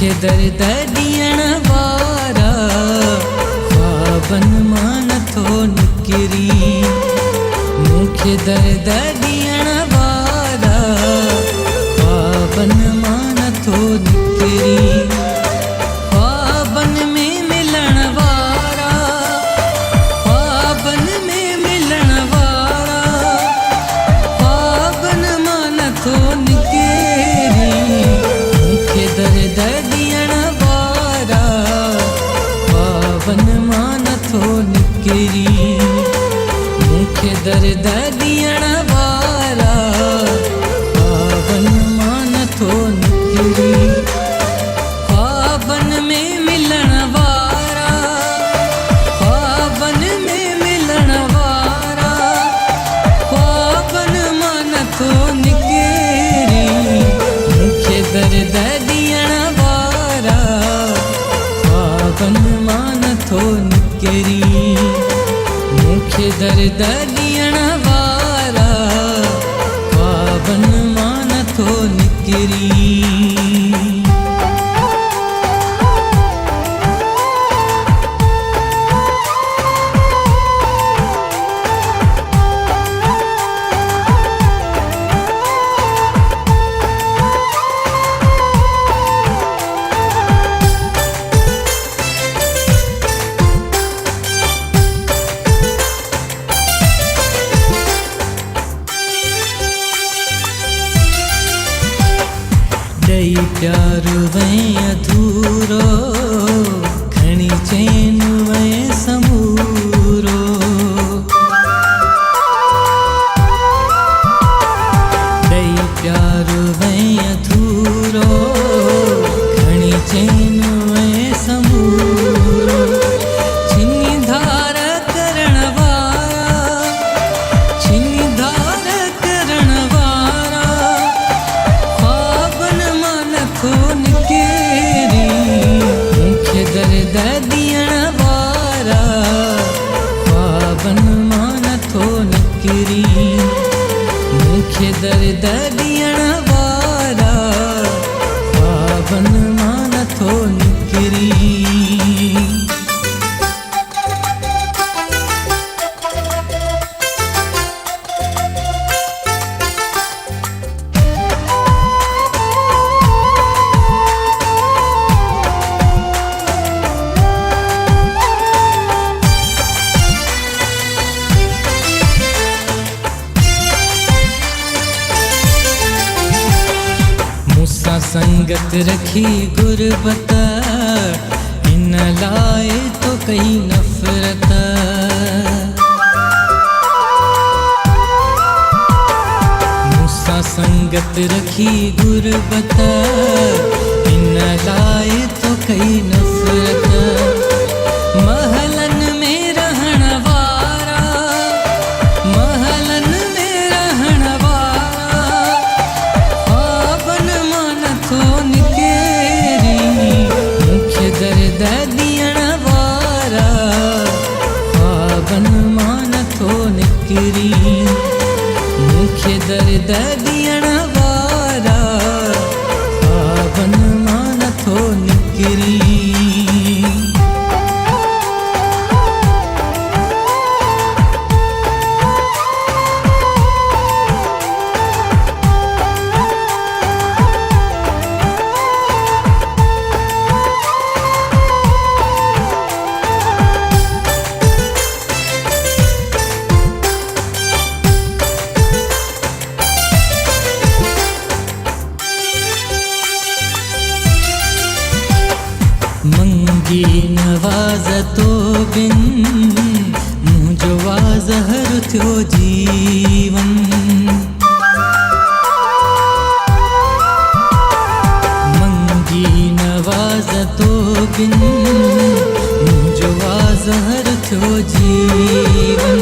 मूंखे दर्द ॾियण वारा ख्वाबनि मां नथो निकिरी। मूंखे दर्द ॾियण वारा ख्वाबनि मां नथो निकिरी। ख्वाबनि में मिलण वारा, ख्वाबनि में मिलण वारा, ख्वाबनि मां नथो निकिरी। मूंखे दर्द ॾियण वारा ख्वाबनि मां नथो निकिरी। मूंखे दर्द ॾियण वारा ख्वाबनि मां नथो निकिरी। ख्वाबनि में मिलण वारा, ख्वाबनि में मिलण वारा, ख्वाबनि मां नथो निकिरी। मूंखे दर्द ॾियण वारा ख्वाबनि मां नथो निकिरी। मूंखे दर्द ॾियण वारा ख्वाबनि मां नथो निकिरी। ॾेई प्यार वएं अधूरो, खणी चैन वएं समूरो। ॾेई प्यार वएं अधूरो, खणी चैन वएं समूरो। छिनी धार करण वारा, छिनी धार करण वारा, ख्वाबनि मां नथो निकिरी। मूंखे दर्द ॾियण वारा ख्वाबनि मां नथो निकिरी। मूंखे दर्द ॾियण वारा ख्वाबनि मां नथो निकिरी। मूंसां संगत रखी गुरबत, इन लाइ तो कई नफ़रत। मूंसां संगत रखी गुरबत, इन लाइ तो कई नफ़रत। महलनि में रहण वारा, महलनि में रहण वारा, ख्वाबनि मां नथो निकिरी। मूंखे दर्द ॾियण वारा ख्वाबनि मां नथो निकिरी। मूंखे दर्द ॾियण वारा ख्वाबनि मां नथो निकिरी। मंगी नवाज़ तो बिन मुंहिंजो वाज़हर थियो जीवन। मंगी नवाज़ तो बिन मुंहिंजो वाज़हर थियो जीवन।